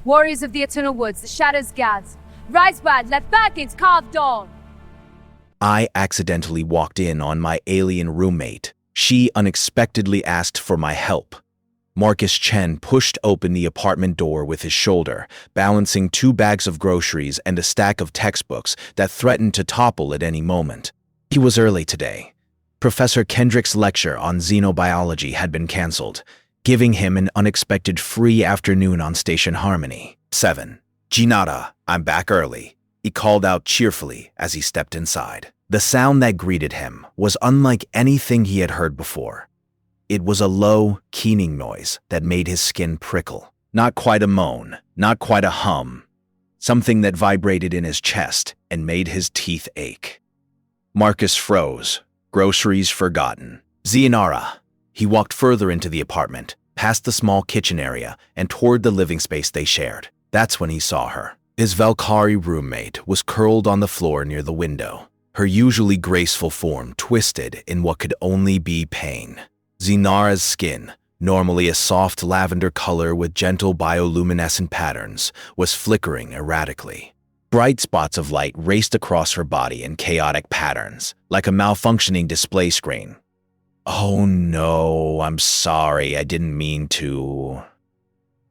Warriors of the Eternal Woods, the Shadows Guards. Rise wide, let back its carved dawn. I accidentally walked in on my alien roommate. She unexpectedly asked for my help. Marcus Chen pushed open the apartment door with his shoulder, balancing 2 bags of groceries and a stack of textbooks that threatened to topple at any moment. He was early today. Professor Kendrick's lecture on xenobiology had been canceled, giving him an unexpected free afternoon on Station Harmony. 7. Ginata, I'm back early, he called out cheerfully as he stepped inside. The sound that greeted him was unlike anything he had heard before. It was a low, keening noise that made his skin prickle. Not quite a moan, not quite a hum. Something that vibrated in his chest and made his teeth ache. Marcus froze, groceries forgotten. Xianara. He walked further into the apartment, past the small kitchen area, and toward the living space they shared. That's when he saw her. His Valkyrie roommate was curled on the floor near the window, her usually graceful form twisted in what could only be pain. Xianara's skin, normally a soft lavender color with gentle bioluminescent patterns, was flickering erratically. Bright spots of light raced across her body in chaotic patterns, like a malfunctioning display screen. Oh no, I'm sorry, I didn't mean to.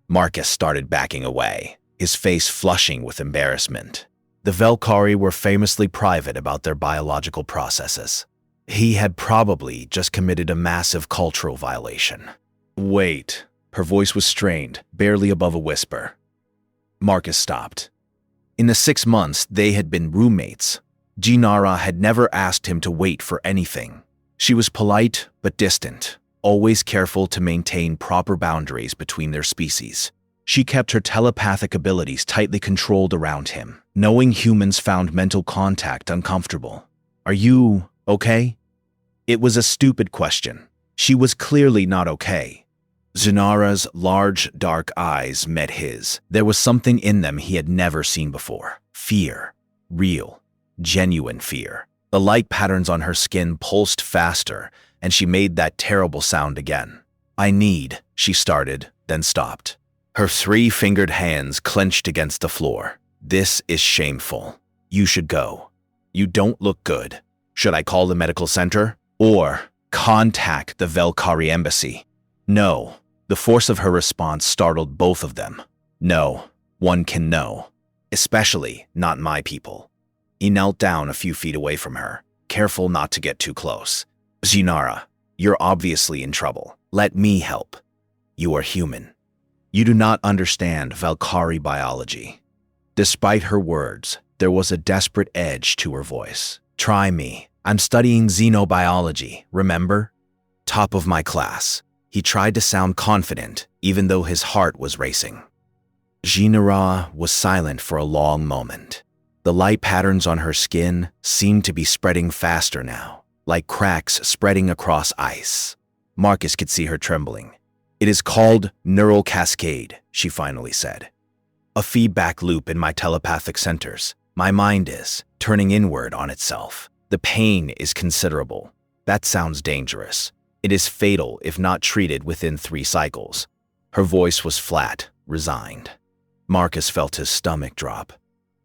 Marcus started backing away, his face flushing with embarrassment. The Valkyrie were famously private about their biological processes. He had probably just committed a massive cultural violation. Wait, her voice was strained, barely above a whisper. Marcus stopped. In the 6 months they had been roommates, Ginara had never asked him to wait for anything. She was polite but distant, always careful to maintain proper boundaries between their species. She kept her telepathic abilities tightly controlled around him, knowing humans found mental contact uncomfortable. Are you okay? It was a stupid question. She was clearly not okay. Xianara's large, dark eyes met his. There was something in them he had never seen before. Fear. Real, genuine fear. The light patterns on her skin pulsed faster, and she made that terrible sound again. She started, then stopped. Her 3-fingered hands clenched against the floor. This is shameful. You should go. You don't look good. Should I call the medical center? Or contact the Valkyrie embassy? No. The force of her response startled both of them. No. One can know. Especially not my people. He knelt down a few feet away from her, careful not to get too close. Xianara, you're obviously in trouble. Let me help. You are human. You do not understand Valkyrie biology. Despite her words, there was a desperate edge to her voice. Try me. I'm studying xenobiology, remember? Top of my class. He tried to sound confident, even though his heart was racing. Xianara was silent for a long moment. The light patterns on her skin seemed to be spreading faster now, like cracks spreading across ice. Marcus could see her trembling. It is called neural cascade, she finally said. A feedback loop in my telepathic centers. My mind is turning inward on itself. The pain is considerable. That sounds dangerous. It is fatal if not treated within 3 cycles. Her voice was flat, resigned. Marcus felt his stomach drop.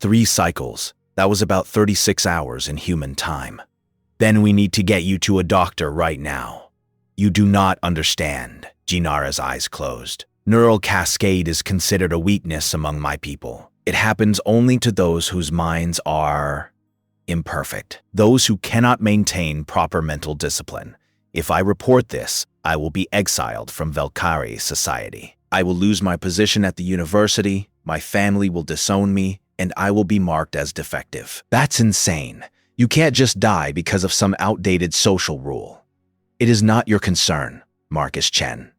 3 cycles. That was about 36 hours in human time. Then we need to get you to a doctor right now. You do not understand. Ginara's eyes closed. Neural cascade is considered a weakness among my people. It happens only to those whose minds are imperfect, those who cannot maintain proper mental discipline. If I report this, I will be exiled from Valkyrie society. I will lose my position at the university, my family will disown me, and I will be marked as defective. That's insane. You can't just die because of some outdated social rule. It is not your concern, Marcus Chen.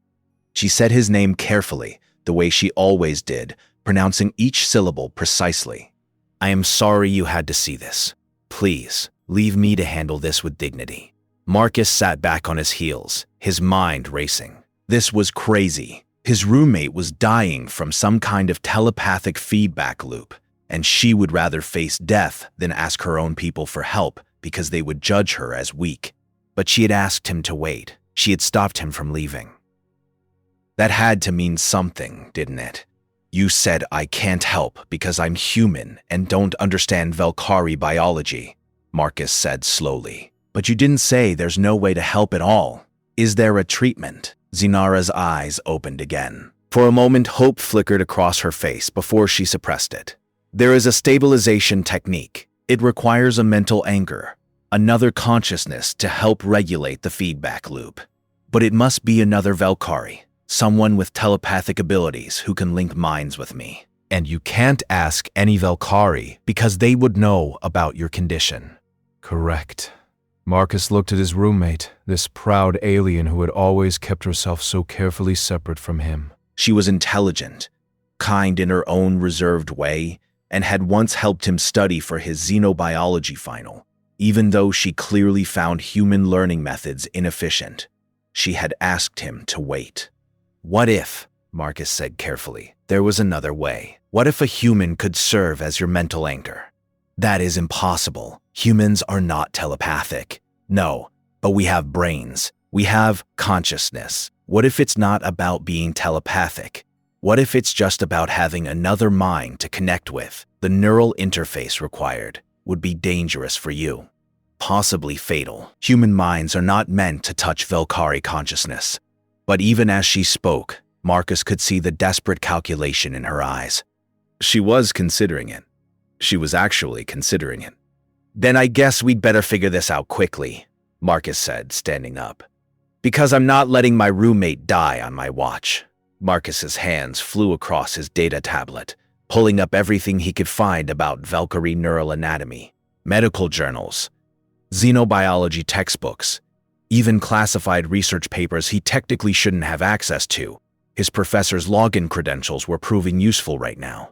She said his name carefully, the way she always did, pronouncing each syllable precisely. I am sorry you had to see this. Please, leave me to handle this with dignity. Marcus sat back on his heels, his mind racing. This was crazy. His roommate was dying from some kind of telepathic feedback loop, and she would rather face death than ask her own people for help because they would judge her as weak. But she had asked him to wait. She had stopped him from leaving. That had to mean something, didn't it? You said I can't help because I'm human and don't understand Velkari biology, Marcus said slowly. But you didn't say there's no way to help at all. Is there a treatment? Zinara's eyes opened again. For a moment, hope flickered across her face before she suppressed it. There is a stabilization technique. It requires a mental anchor, another consciousness to help regulate the feedback loop. But it must be another Velkari, someone with telepathic abilities who can link minds with me. And you can't ask any Velkari because they would know about your condition. Correct. Marcus looked at his roommate, this proud alien who had always kept herself so carefully separate from him. She was intelligent, kind in her own reserved way, and had once helped him study for his xenobiology final. Even though she clearly found human learning methods inefficient, she had asked him to wait. What if, Marcus said carefully, there was another way? What if a human could serve as your mental anchor? That is impossible. Humans are not telepathic. No, but we have brains. We have consciousness. What if it's not about being telepathic? What if it's just about having another mind to connect with? The neural interface required would be dangerous for you. Possibly fatal. Human minds are not meant to touch Velkari consciousness. But even as she spoke, Marcus could see the desperate calculation in her eyes. She was considering it. She was actually considering it. Then I guess we'd better figure this out quickly, Marcus said, standing up. Because I'm not letting my roommate die on my watch. Marcus's hands flew across his data tablet, pulling up everything he could find about Velkari neural anatomy, medical journals, xenobiology textbooks, even classified research papers he technically shouldn't have access to. His professor's login credentials were proving useful right now.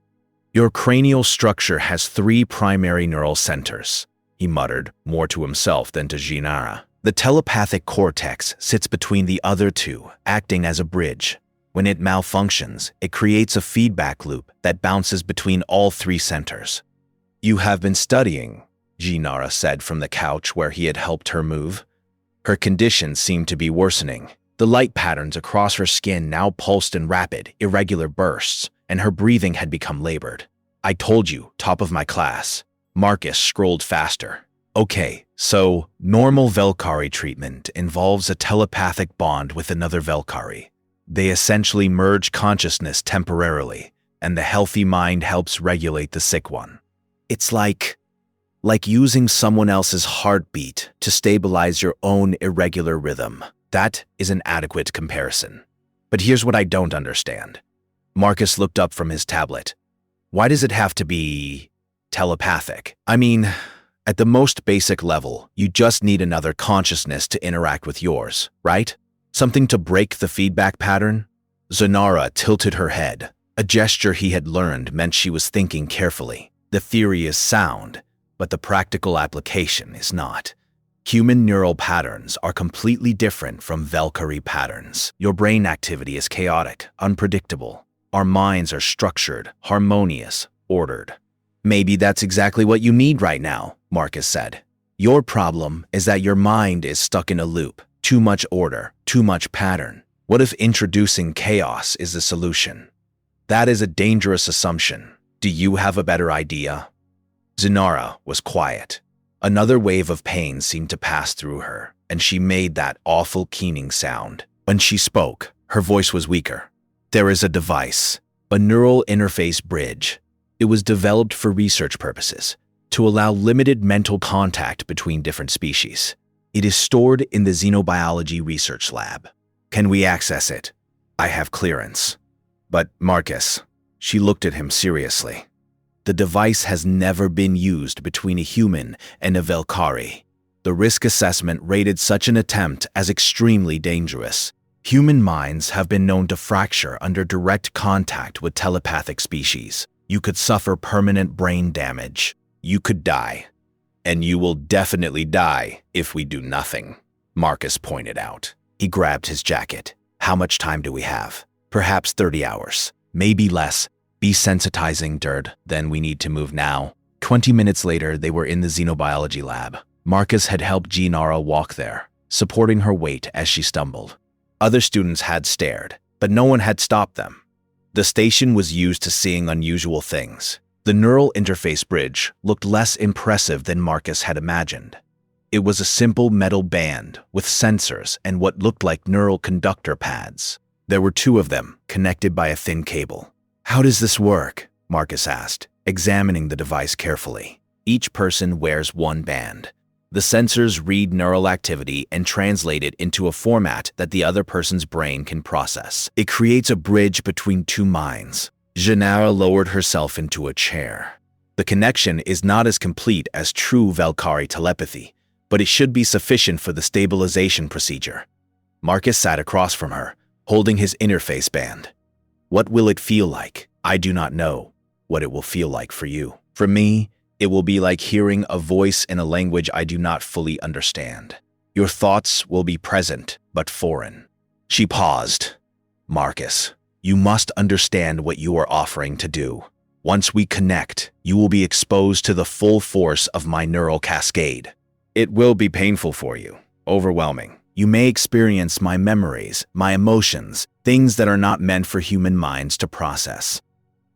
Your cranial structure has 3 primary neural centers, he muttered, more to himself than to Zinara. The telepathic cortex sits between the other 2, acting as a bridge. When it malfunctions, it creates a feedback loop that bounces between all 3 centers. You have been studying, Zinara said from the couch where he had helped her move. Her condition seemed to be worsening. The light patterns across her skin now pulsed in rapid, irregular bursts, and her breathing had become labored. I told you, top of my class. Marcus scrolled faster. Okay, so normal Velkari treatment involves a telepathic bond with another Velkari. They essentially merge consciousness temporarily, and the healthy mind helps regulate the sick one. It's like using someone else's heartbeat to stabilize your own irregular rhythm. That is an adequate comparison. But here's what I don't understand. Marcus looked up from his tablet. Why does it have to be telepathic? I mean, at the most basic level, you just need another consciousness to interact with yours, right? Something to break the feedback pattern? Zinara tilted her head. A gesture he had learned meant she was thinking carefully. The theory is sound, but the practical application is not. Human neural patterns are completely different from Velkari patterns. Your brain activity is chaotic, unpredictable. Our minds are structured, harmonious, ordered. Maybe that's exactly what you need right now, Marcus said. Your problem is that your mind is stuck in a loop. Too much order, too much pattern. What if introducing chaos is the solution? That is a dangerous assumption. Do you have a better idea? Zinara was quiet. Another wave of pain seemed to pass through her, and she made that awful keening sound. When she spoke, her voice was weaker. There is a device, a neural interface bridge. It was developed for research purposes, to allow limited mental contact between different species. It is stored in the Xenobiology Research Lab. Can we access it? I have clearance. But Marcus, she looked at him seriously. The device has never been used between a human and a Velkari. The risk assessment rated such an attempt as extremely dangerous. Human minds have been known to fracture under direct contact with telepathic species. You could suffer permanent brain damage. You could die. And you will definitely die if we do nothing, Marcus pointed out. He grabbed his jacket. How much time do we have? Perhaps 30 hours. Maybe less. Be sensitizing, dirt. Then we need to move now. 20 minutes later, they were in the xenobiology lab. Marcus had helped Zinara walk there, supporting her weight as she stumbled. Other students had stared, but no one had stopped them. The station was used to seeing unusual things. The neural interface bridge looked less impressive than Marcus had imagined. It was a simple metal band with sensors and what looked like neural conductor pads. There were 2 of them, connected by a thin cable. "How does this work?" Marcus asked, examining the device carefully. Each person wears one band. The sensors read neural activity and translate it into a format that the other person's brain can process. It creates a bridge between 2 minds. Gennara lowered herself into a chair. The connection is not as complete as true Valkyrie telepathy, but it should be sufficient for the stabilization procedure. Marcus sat across from her, holding his interface band. "What will it feel like? I do not know what it will feel like for you. For me, it will be like hearing a voice in a language I do not fully understand. Your thoughts will be present, but foreign." She paused. "Marcus, you must understand what you are offering to do. Once we connect, you will be exposed to the full force of my neural cascade. It will be painful for you, overwhelming. You may experience my memories, my emotions, things that are not meant for human minds to process.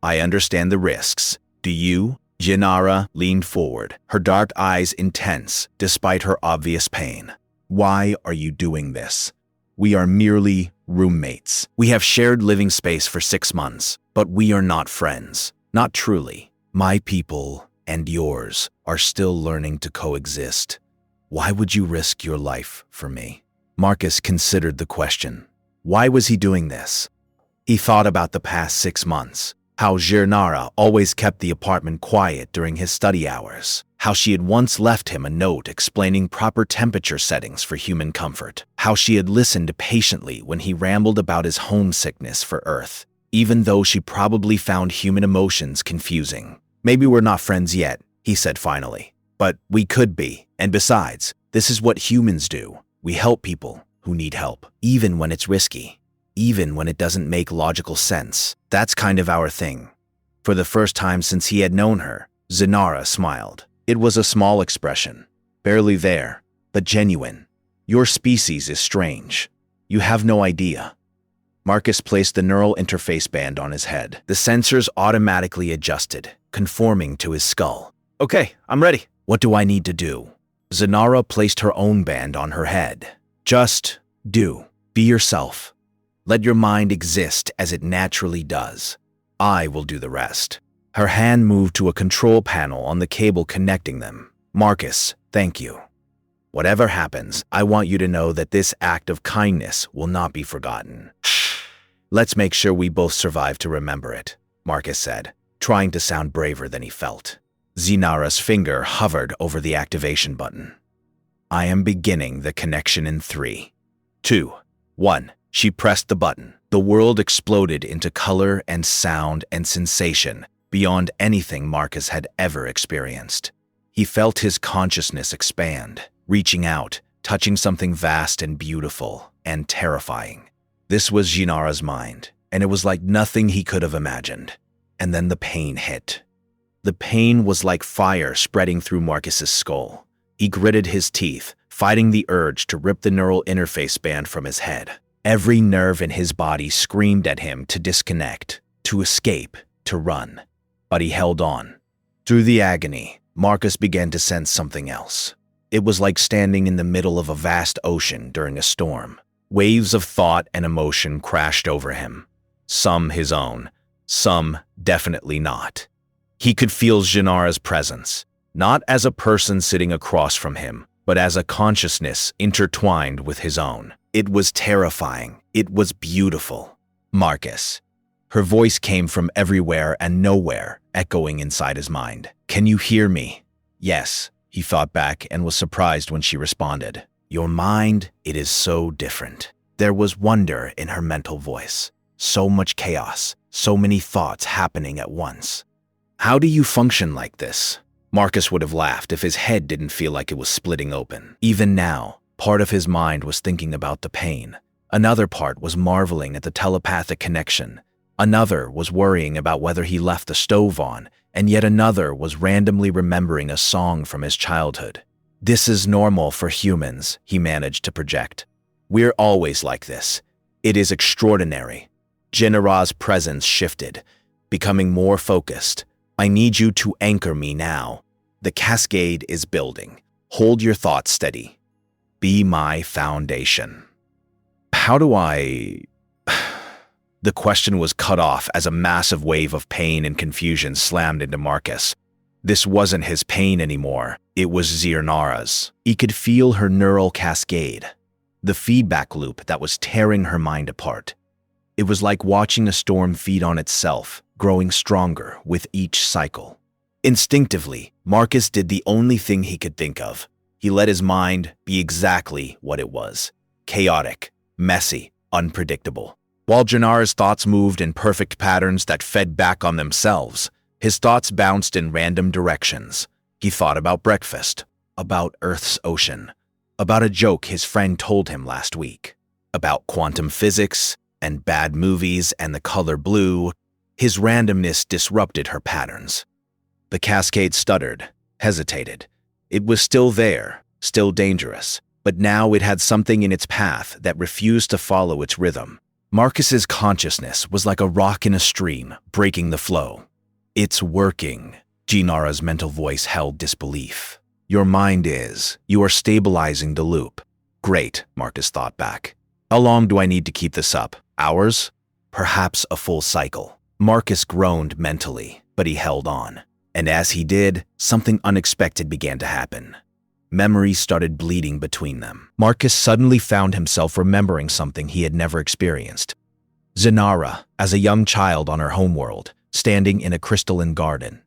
I understand the risks. Do you?" Gennara leaned forward, her dark eyes intense despite her obvious pain. "Why are you doing this? We are merely roommates. We have shared living space for 6 months, but we are not friends. Not truly. My people and yours are still learning to coexist. Why would you risk your life for me?" Marcus considered the question. Why was he doing this? He thought about the past 6 months. How Gennara always kept the apartment quiet during his study hours. How she had once left him a note explaining proper temperature settings for human comfort. How she had listened patiently when he rambled about his homesickness for Earth, even though she probably found human emotions confusing. "Maybe we're not friends yet," he said finally. "But we could be. And besides, this is what humans do. We help people who need help, even when it's risky. Even when it doesn't make logical sense. That's kind of our thing." For the first time since he had known her, Gennara smiled. It was a small expression, barely there, but genuine. "Your species is strange. You have no idea." Marcus placed the neural interface band on his head. The sensors automatically adjusted, conforming to his skull. "Okay, I'm ready." "What do I need to do?" Gennara placed her own band on her head. "Just be yourself. Let your mind exist as it naturally does. I will do the rest." Her hand moved to a control panel on the cable connecting them. "Marcus, thank you. Whatever happens, I want you to know that this act of kindness will not be forgotten. Let's make sure we both survive to remember it," Marcus said, trying to sound braver than he felt. Gennara's finger hovered over the activation button. "I am beginning the connection in 3, 2, 1. She pressed the button. The world exploded into color and sound and sensation beyond anything Marcus had ever experienced. He felt his consciousness expand, reaching out, touching something vast and beautiful and terrifying. This was Gennara's mind, and it was like nothing he could have imagined. And then the pain hit. The pain was like fire spreading through Marcus's skull. He gritted his teeth, fighting the urge to rip the neural interface band from his head. Every nerve in his body screamed at him to disconnect, to escape, to run. But he held on. Through the agony, Marcus began to sense something else. It was like standing in the middle of a vast ocean during a storm. Waves of thought and emotion crashed over him. Some his own, some definitely not. He could feel Gennara's presence, not as a person sitting across from him, but as a consciousness intertwined with his own. It was terrifying. It was beautiful. "Marcus." Her voice came from everywhere and nowhere, echoing inside his mind. "Can you hear me?" "Yes," he thought back and was surprised when she responded. "Your mind, it is so different." There was wonder in her mental voice. So much chaos, so many thoughts happening at once. "How do you function like this?" Marcus would have laughed if his head didn't feel like it was splitting open. Even now, part of his mind was thinking about the pain. Another part was marveling at the telepathic connection. Another was worrying about whether he left the stove on, and yet another was randomly remembering a song from his childhood. "This is normal for humans," he managed to project. "We're always like this. It is extraordinary. Jinara's presence shifted, becoming more focused. I need you to anchor me now. The cascade is building. Hold your thoughts steady. Be my foundation. How do I... The question was cut off as a massive wave of pain and confusion slammed into Marcus. This wasn't his pain anymore. It was Jinara's. He could feel her neural cascade, the feedback loop that was tearing her mind apart. It was like watching a storm feed on itself, growing stronger with each cycle. Instinctively, Marcus did the only thing he could think of. He let his mind be exactly what it was: chaotic, messy, unpredictable. While Jinara's thoughts moved in perfect patterns that fed back on themselves, his thoughts bounced in random directions. He thought about breakfast, about Earth's ocean, about a joke his friend told him last week, about quantum physics and bad movies and the color blue. His randomness disrupted her patterns. The cascade stuttered, hesitated. It was still there, still dangerous, but now it had something in its path that refused to follow its rhythm. Marcus's consciousness was like a rock in a stream, breaking the flow. It's working. Jinara's mental voice held disbelief. Your mind is. You are stabilizing the loop. Great, Marcus thought back. How long do I need to keep this up? Hours? Perhaps a full cycle. Marcus groaned mentally, but he held on. And as he did, something unexpected began to happen. Memories started bleeding between them. Marcus suddenly found himself remembering something he had never experienced. Jinara, as a young child on her homeworld, standing in a crystalline garden.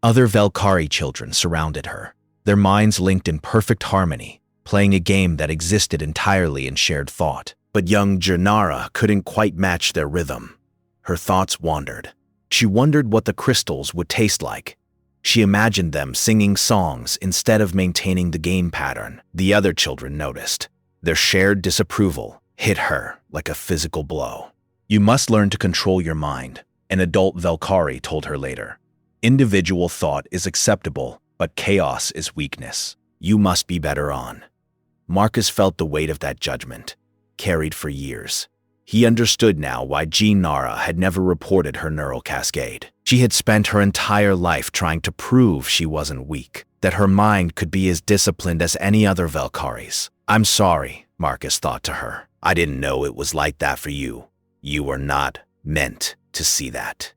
Other Velkhari children surrounded her, their minds linked in perfect harmony, playing a game that existed entirely in shared thought. But young Jinara couldn't quite match their rhythm. Her thoughts wandered. She wondered what the crystals would taste like. She imagined them singing songs instead of maintaining the game pattern. The other children noticed. Their shared disapproval hit her like a physical blow. You must learn to control your mind, an adult Velkhari told her later. Individual thought is acceptable, but chaos is weakness. You must be better on. Marcus felt the weight of that judgment, carried for years. He understood now why Jinara had never reported her neural cascade. She had spent her entire life trying to prove she wasn't weak, that her mind could be as disciplined as any other Velkhari's. I'm sorry, Marcus thought to her. I didn't know it was like that for you. You were not meant to see that.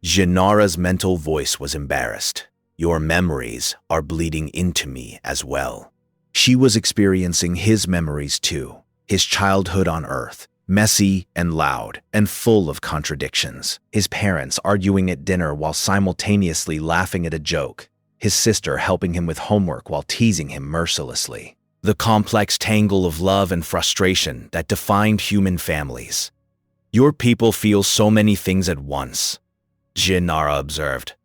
Jinara's mental voice was embarrassed. Your memories are bleeding into me as well. She was experiencing his memories too, his childhood on Earth. Messy and loud and full of contradictions. His parents arguing at dinner while simultaneously laughing at a joke. His sister helping him with homework while teasing him mercilessly. The complex tangle of love and frustration that defined human families. Your people feel so many things at once, Jinara observed.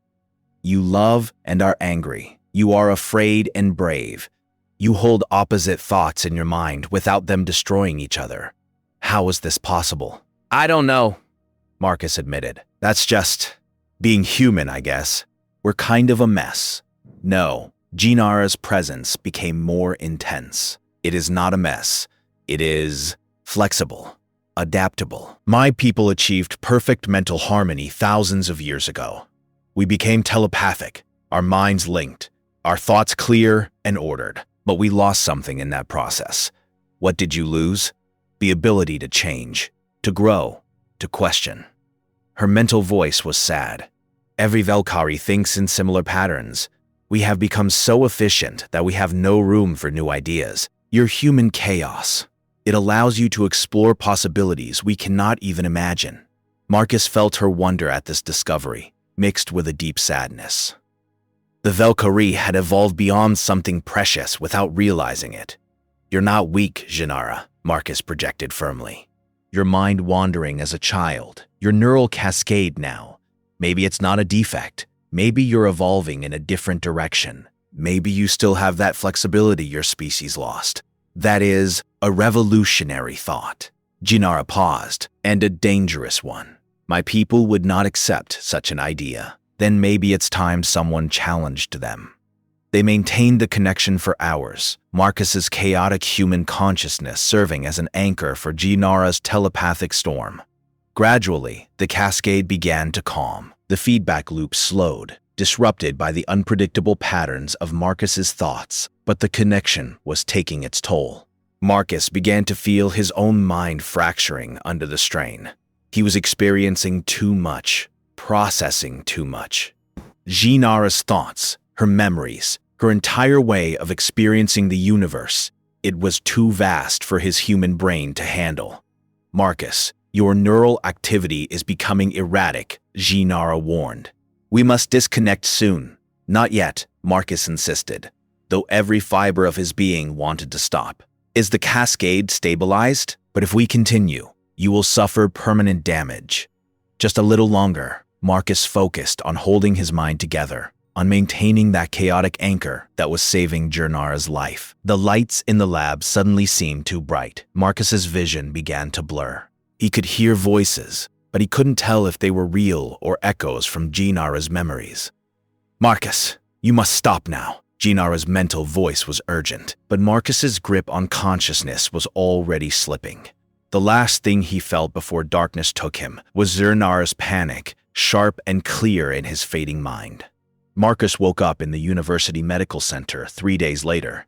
You love and are angry. You are afraid and brave. You hold opposite thoughts in your mind without them destroying each other. How is this possible? I don't know, Marcus admitted. That's just being human, I guess. We're kind of a mess. No, Jinara's presence became more intense. It is not a mess. It is flexible, adaptable. My people achieved perfect mental harmony thousands of years ago. We became telepathic, our minds linked, our thoughts clear and ordered. But we lost something in that process. What did you lose? The ability to change, to grow, to question. Her mental voice was sad. Every Velkhari thinks in similar patterns. We have become so efficient that we have no room for new ideas. You're human chaos. It allows you to explore possibilities we cannot even imagine. Marcus felt her wonder at this discovery, mixed with a deep sadness. The Velkhari had evolved beyond something precious without realizing it. You're not weak, Jinara, Marcus projected firmly. Your mind wandering as a child, your neural cascade now. Maybe it's not a defect. Maybe you're evolving in a different direction. Maybe you still have that flexibility your species lost. That is a revolutionary thought. Jinara paused, and a dangerous one. My people would not accept such an idea. Then maybe it's time someone challenged them. They maintained the connection for hours, Marcus's chaotic human consciousness serving as an anchor for Jinara's telepathic storm. Gradually, the cascade began to calm. The feedback loop slowed, disrupted by the unpredictable patterns of Marcus's thoughts, but the connection was taking its toll. Marcus began to feel his own mind fracturing under the strain. He was experiencing too much, processing too much. Jinara's thoughts, her memories, her entire way of experiencing the universe, it was too vast for his human brain to handle. Marcus, your neural activity is becoming erratic, Jinara warned. We must disconnect soon. Not yet, Marcus insisted, though every fiber of his being wanted to stop. Is the cascade stabilized? But if we continue, you will suffer permanent damage. Just a little longer, Marcus focused on holding his mind together, on maintaining that chaotic anchor that was saving Jinara's life. The lights in the lab suddenly seemed too bright. Marcus's vision began to blur. He could hear voices, but he couldn't tell if they were real or echoes from Jinara's memories. Marcus, you must stop now. Jinara's mental voice was urgent, but Marcus's grip on consciousness was already slipping. The last thing he felt before darkness took him was Jinara's panic, sharp and clear in his fading mind. Marcus woke up in the University Medical Center 3 days later.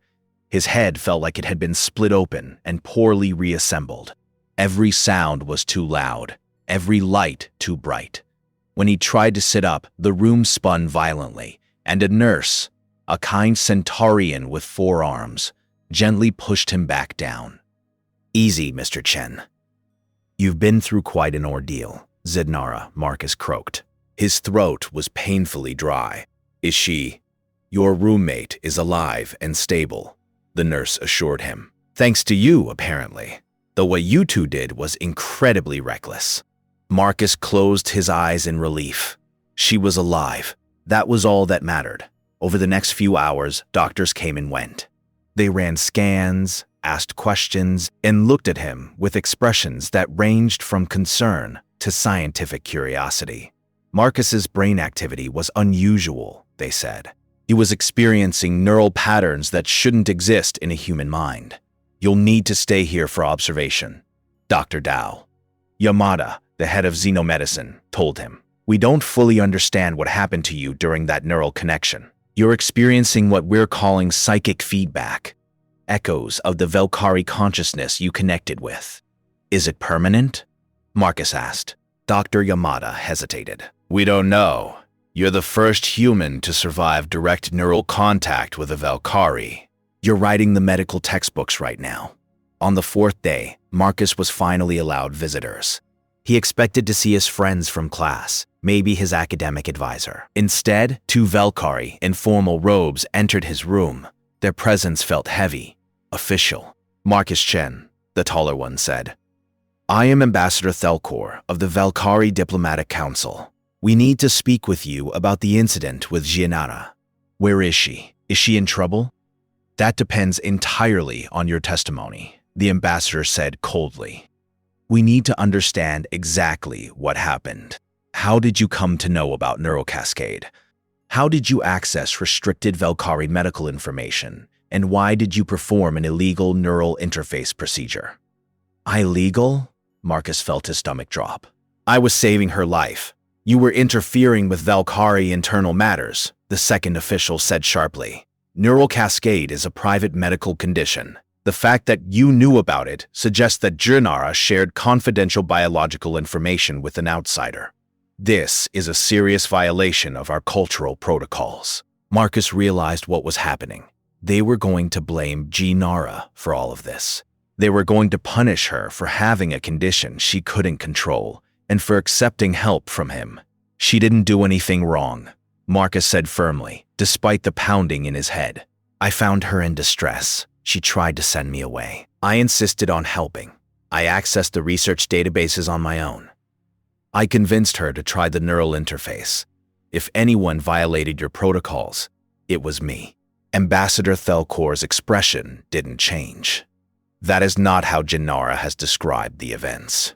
His head felt like it had been split open and poorly reassembled. Every sound was too loud, every light too bright. When he tried to sit up, the room spun violently, and a nurse, a kind centaurian with 4 arms, gently pushed him back down. Easy, Mr. Chen. You've been through quite an ordeal, Jinara, Marcus croaked. His throat was painfully dry. Is she? Your roommate is alive and stable, the nurse assured him. Thanks to you, apparently. Though what you two did was incredibly reckless. Marcus closed his eyes in relief. She was alive. That was all that mattered. Over the next few hours, doctors came and went. They ran scans, asked questions, and looked at him with expressions that ranged from concern to scientific curiosity. Marcus's brain activity was unusual, they said. He was experiencing neural patterns that shouldn't exist in a human mind. You'll need to stay here for observation, Dr. Dao. Yamada, the head of xenomedicine, told him. We don't fully understand what happened to you during that neural connection. You're experiencing what we're calling psychic feedback, echoes of the Valkyrie consciousness you connected with. Is it permanent? Marcus asked. Dr. Yamada hesitated. We don't know. You're the first human to survive direct neural contact with a Valkyrie. You're writing the medical textbooks right now. On the 4th day, Marcus was finally allowed visitors. He expected to see his friends from class, maybe his academic advisor. Instead, 2 Valkyrie in formal robes entered his room. Their presence felt heavy, official. Marcus Chen, the taller one, said, I am Ambassador Thelkor of the Valkyrie Diplomatic Council. We need to speak with you about the incident with Jinara. Where is she? Is she in trouble? That depends entirely on your testimony, the ambassador said coldly. We need to understand exactly what happened. How did you come to know about Neural Cascade? How did you access restricted Valkyrie medical information? And why did you perform an illegal neural interface procedure? Illegal? Marcus felt his stomach drop. I was saving her life. You were interfering with Valkyrie internal matters, the second official said sharply. Neural Cascade is a private medical condition. The fact that you knew about it suggests that Jinara shared confidential biological information with an outsider. This is a serious violation of our cultural protocols. Marcus realized what was happening. They were going to blame Jinara for all of this. They were going to punish her for having a condition she couldn't control and for accepting help from him. She didn't do anything wrong, Marcus said firmly, despite the pounding in his head. I found her in distress. She tried to send me away. I insisted on helping. I accessed the research databases on my own. I convinced her to try the neural interface. If anyone violated your protocols, it was me. Ambassador Thelkor's expression didn't change. That is not how Jinara has described the events.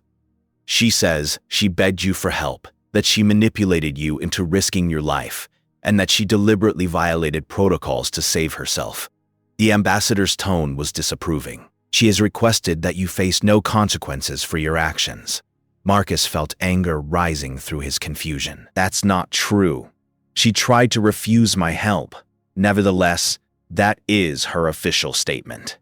She says she begged you for help, that she manipulated you into risking your life, and that she deliberately violated protocols to save herself. The ambassador's tone was disapproving. She has requested that you face no consequences for your actions. Marcus felt anger rising through his confusion. That's not true. She tried to refuse my help. Nevertheless, that is her official statement.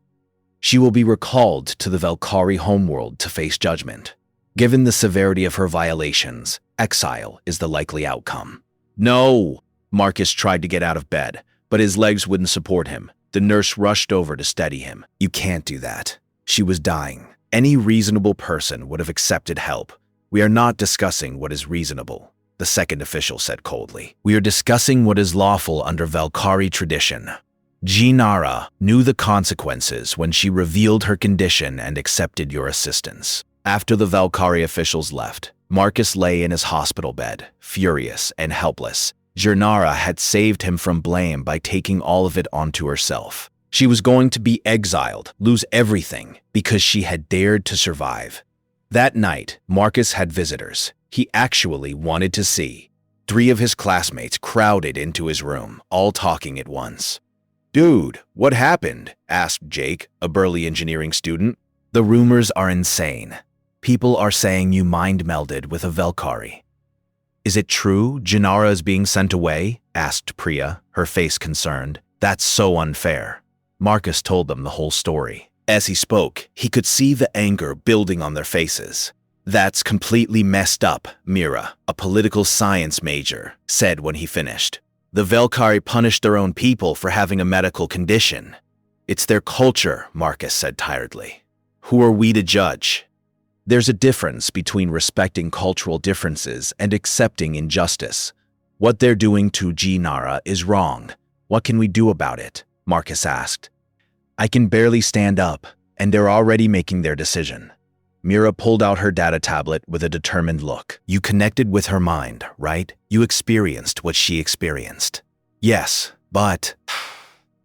She will be recalled to the Valkyrie homeworld to face judgment. Given the severity of her violations, exile is the likely outcome. No! Marcus tried to get out of bed, but his legs wouldn't support him. The nurse rushed over to steady him. You can't do that. She was dying. Any reasonable person would have accepted help. We are not discussing what is reasonable, the second official said coldly. We are discussing what is lawful under Valkyrie tradition. Jinara knew the consequences when she revealed her condition and accepted your assistance. After the Valkyrie officials left, Marcus lay in his hospital bed, furious and helpless. Jinara had saved him from blame by taking all of it onto herself. She was going to be exiled, lose everything, because she had dared to survive. That night, Marcus had visitors he actually wanted to see. 3 of his classmates crowded into his room, all talking at once. Dude, what happened? Asked Jake, a burly engineering student. The rumors are insane. People are saying you mind-melded with a Valkyrie. Is it true Jinara is being sent away? Asked Priya, her face concerned. That's so unfair. Marcus told them the whole story. As he spoke, he could see the anger building on their faces. That's completely messed up, Mira, a political science major, said when he finished. The Valkyrie punished their own people for having a medical condition. It's their culture, Marcus said tiredly. Who are we to judge? There's a difference between respecting cultural differences and accepting injustice. What they're doing to Jinara is wrong. What can we do about it? Marcus asked. I can barely stand up, and they're already making their decision. Mira pulled out her data tablet with a determined look. You connected with her mind, right? You experienced what she experienced. Yes, but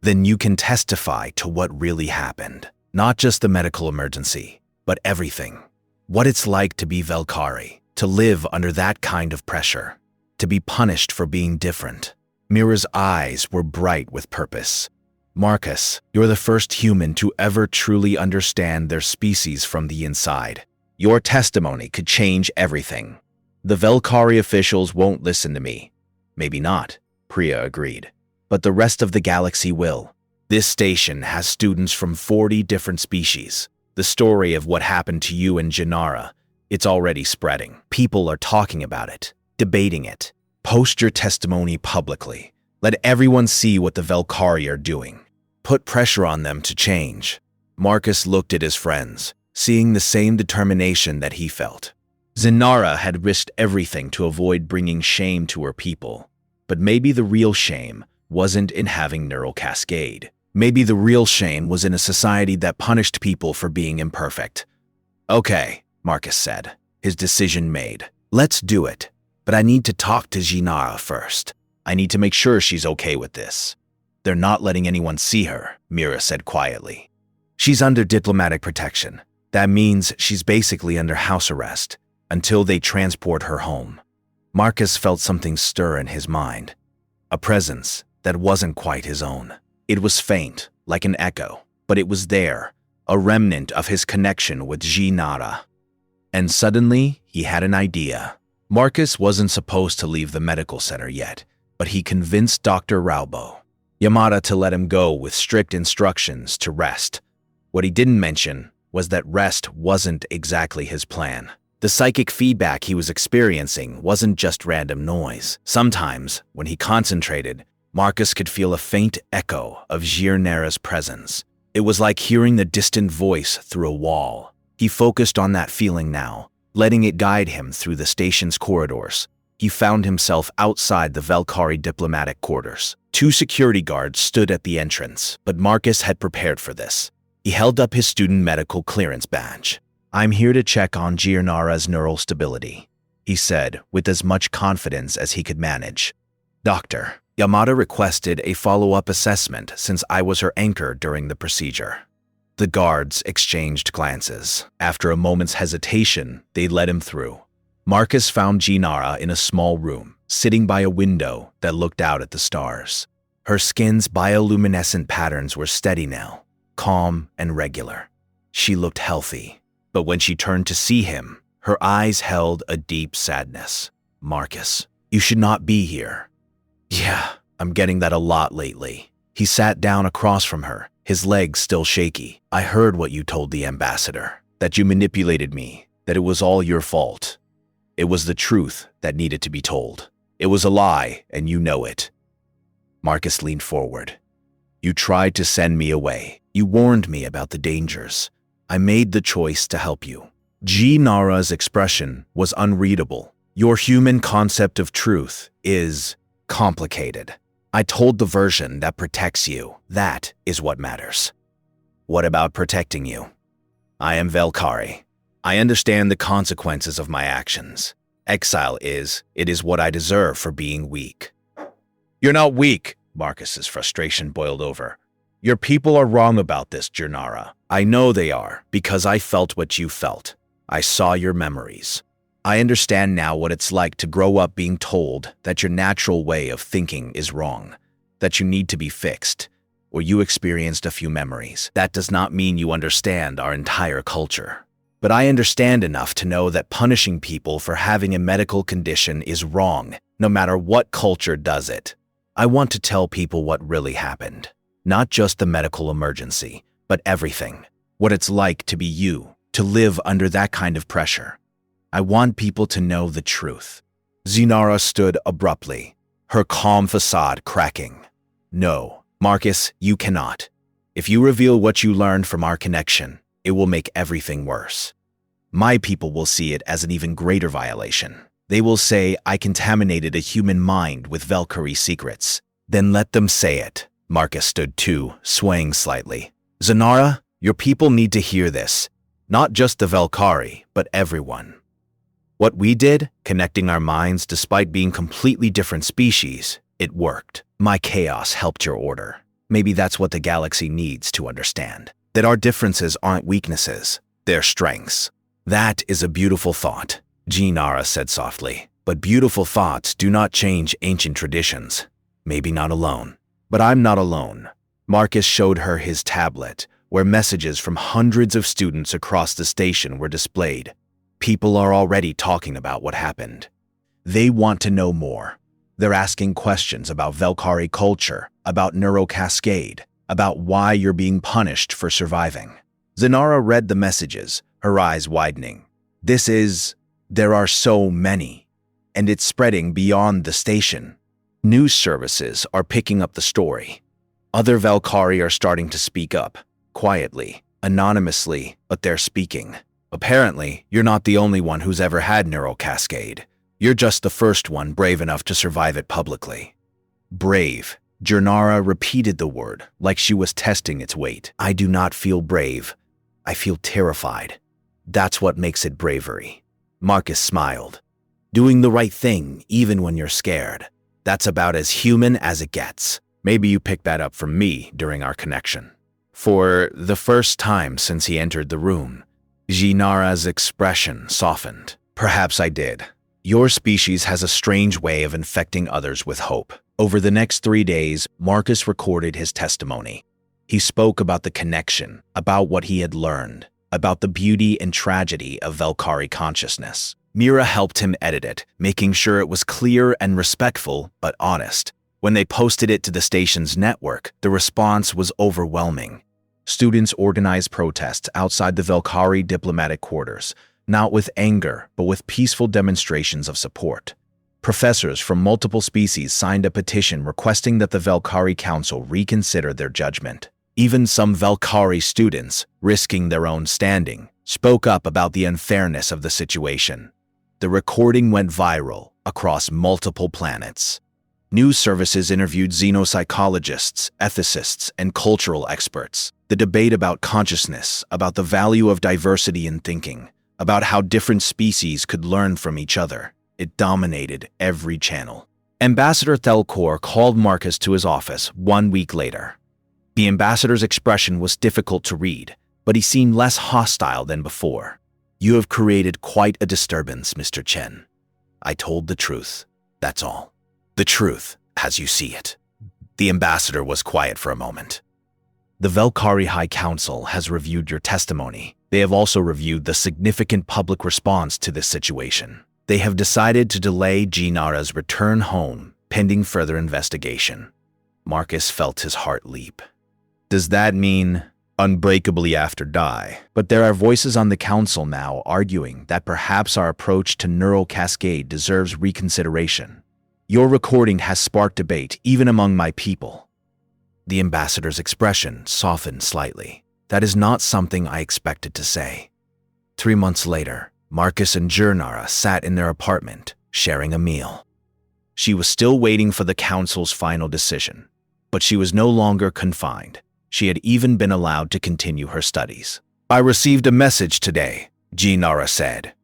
then you can testify to what really happened. Not just the medical emergency, but everything. What it's like to be Valkyrie, to live under that kind of pressure, to be punished for being different. Mira's eyes were bright with purpose. Marcus, you're the first human to ever truly understand their species from the inside. Your testimony could change everything. The Valkyrie officials won't listen to me. Maybe not, Priya agreed. But the rest of the galaxy will. This station has students from 40 different species. The story of what happened to you and Jinara, it's already spreading. People are talking about it, debating it. Post your testimony publicly. Let everyone see what the Valkyrie are doing. Put pressure on them to change. Marcus looked at his friends, seeing the same determination that he felt. Jinara had risked everything to avoid bringing shame to her people. But maybe the real shame wasn't in having neural cascade. Maybe the real shame was in a society that punished people for being imperfect. Okay, Marcus said, his decision made. Let's do it. But I need to talk to Jinara first. I need to make sure she's okay with this. They're not letting anyone see her, Mira said quietly. She's under diplomatic protection. That means she's basically under house arrest until they transport her home. Marcus felt something stir in his mind, a presence that wasn't quite his own. It was faint, like an echo, but it was there, a remnant of his connection with Jinara. And suddenly, he had an idea. Marcus wasn't supposed to leave the medical center yet, but he convinced Dr. Raubo Yamada to let him go with strict instructions to rest. What he didn't mention was that rest wasn't exactly his plan. The psychic feedback he was experiencing wasn't just random noise. Sometimes, when he concentrated, Marcus could feel a faint echo of Jinara's presence. It was like hearing the distant voice through a wall. He focused on that feeling now, letting it guide him through the station's corridors. He found himself outside the Valkyrie diplomatic quarters. 2 security guards stood at the entrance, but Marcus had prepared for this. He held up his student medical clearance badge. I'm here to check on Jinara's neural stability, he said with as much confidence as he could manage. Doctor, Yamada requested a follow-up assessment since I was her anchor during the procedure. The guards exchanged glances. After a moment's hesitation, they let him through. Marcus found Jinara in a small room, sitting by a window that looked out at the stars. Her skin's bioluminescent patterns were steady now, calm and regular. She looked healthy, but when she turned to see him, Her eyes held a deep sadness. Marcus, you should not be here. Yeah, I'm getting that a lot lately. He sat down across from her, his legs still shaky. I heard what you told the ambassador, that you manipulated me, that it was all your fault. It was the truth that needed to be told. It was a lie, and you know it. Marcus leaned forward. You tried to send me away. You warned me about the dangers. I made the choice to help you. Nara's expression was unreadable. Your human concept of truth is complicated. I told the version that protects you. That is what matters. What about protecting you? I am Valkyrie. I understand the consequences of my actions. Exile is what I deserve for being weak. You're not weak. Marcus's frustration boiled over. Your people are wrong about this, Nara. I know they are, because I felt what you felt. I saw your memories. I understand now what it's like to grow up being told that your natural way of thinking is wrong, that you need to be fixed, or you experienced a few memories. That does not mean you understand our entire culture. But I understand enough to know that punishing people for having a medical condition is wrong, no matter what culture does it. I want to tell people what really happened. Not just the medical emergency, but everything. What it's like to be you, to live under that kind of pressure. I want people to know the truth. Nara stood abruptly, her calm facade cracking. No, Marcus, you cannot. If you reveal what you learned from our connection, it will make everything worse. My people will see it as an even greater violation. They will say I contaminated a human mind with Valkyrie secrets. Then let them say it. Marcus stood too, swaying slightly. Nara, your people need to hear this. Not just the Valkyrie, but everyone. What we did, connecting our minds despite being completely different species, it worked. My chaos helped your order. Maybe that's what the galaxy needs to understand. That our differences aren't weaknesses, they're strengths. That is a beautiful thought, Nara said softly. But beautiful thoughts do not change ancient traditions. Maybe not alone. But I'm not alone. Marcus showed her his tablet, where messages from hundreds of students across the station were displayed. People are already talking about what happened. They want to know more. They're asking questions about Valkyrie culture, about Neurocascade, about why you're being punished for surviving. Nara read the messages, her eyes widening. There are so many, and it's spreading beyond the station. News services are picking up the story. Other Valkyrie are starting to speak up, quietly, anonymously, but they're speaking. Apparently, you're not the only one who's ever had Neurocascade. You're just the first one brave enough to survive it publicly. Brave. Nara repeated the word, like she was testing its weight. I do not feel brave. I feel terrified. That's what makes it bravery. Marcus smiled. Doing the right thing, even when you're scared. That's about as human as it gets. Maybe you picked that up from me during our connection. For the first time since he entered the room, Nara's expression softened. Perhaps I did. Your species has a strange way of infecting others with hope. Over the next 3 days, Marcus recorded his testimony. He spoke about the connection, about what he had learned, about the beauty and tragedy of Valkyrie consciousness. Mira helped him edit it, making sure it was clear and respectful, but honest. When they posted it to the station's network, the response was overwhelming. Students organized protests outside the Valkyrie diplomatic quarters, not with anger, but with peaceful demonstrations of support. Professors from multiple species signed a petition requesting that the Valkyrie Council reconsider their judgment. Even some Valkyrie students, risking their own standing, spoke up about the unfairness of the situation. The recording went viral across multiple planets. News services interviewed xenopsychologists, ethicists, and cultural experts. The debate about consciousness, about the value of diversity in thinking, about how different species could learn from each other. It dominated every channel. Ambassador Thelcor called Marcus to his office 1 week later. The ambassador's expression was difficult to read, but he seemed less hostile than before. You have created quite a disturbance, Mr. Chen. I told the truth, that's all. The truth, as you see it. The ambassador was quiet for a moment. The Valkyrie High Council has reviewed your testimony. They have also reviewed the significant public response to this situation. They have decided to delay Jinara's return home pending further investigation. Marcus felt his heart leap. Does that mean unbreakably after die? But there are voices on the council now arguing that perhaps our approach to neural cascade deserves reconsideration. Your recording has sparked debate even among my people. The ambassador's expression softened slightly. That is not something I expected to say. 3 months later, Marcus and Jinara sat in their apartment, sharing a meal. She was still waiting for the council's final decision, but she was no longer confined. She had even been allowed to continue her studies. I received a message today, Jinara said,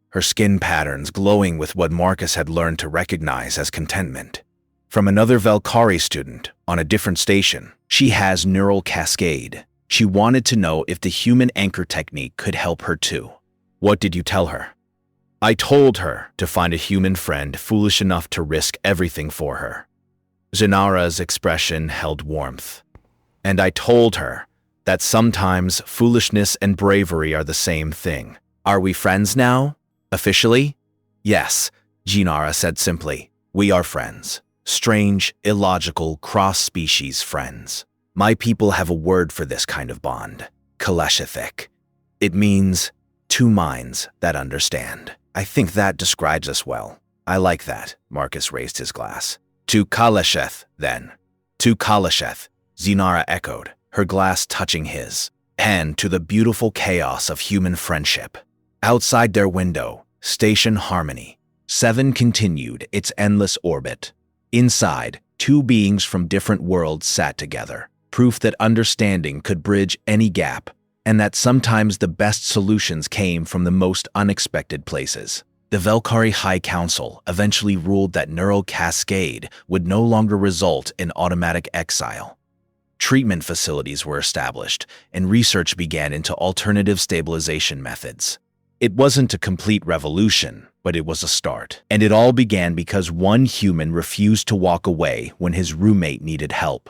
her skin patterns glowing with what Marcus had learned to recognize as contentment. From another Valkyrie student on a different station. She has neural cascade. She wanted to know if the human anchor technique could help her too. What did you tell her? I told her to find a human friend foolish enough to risk everything for her. Jinara's expression held warmth. And I told her that sometimes foolishness and bravery are the same thing. Are we friends now? Officially? Yes, Jinara said simply. We are friends. Strange, illogical, cross-species friends. My people have a word for this kind of bond. Kaleshithik. It means two minds that understand. I think that describes us well. I like that. Marcus raised his glass. To Kalesheth, then. To Kalesheth, Jinara echoed, her glass touching his. And to the beautiful chaos of human friendship. Outside their window, Station Harmony. 7 continued its endless orbit. Inside, 2 beings from different worlds sat together, proof that understanding could bridge any gap, and that sometimes the best solutions came from the most unexpected places. The Valkyrie High Council eventually ruled that neural cascade would no longer result in automatic exile. Treatment facilities were established, and research began into alternative stabilization methods. It wasn't a complete revolution, but it was a start. And it all began because one human refused to walk away when his roommate needed help.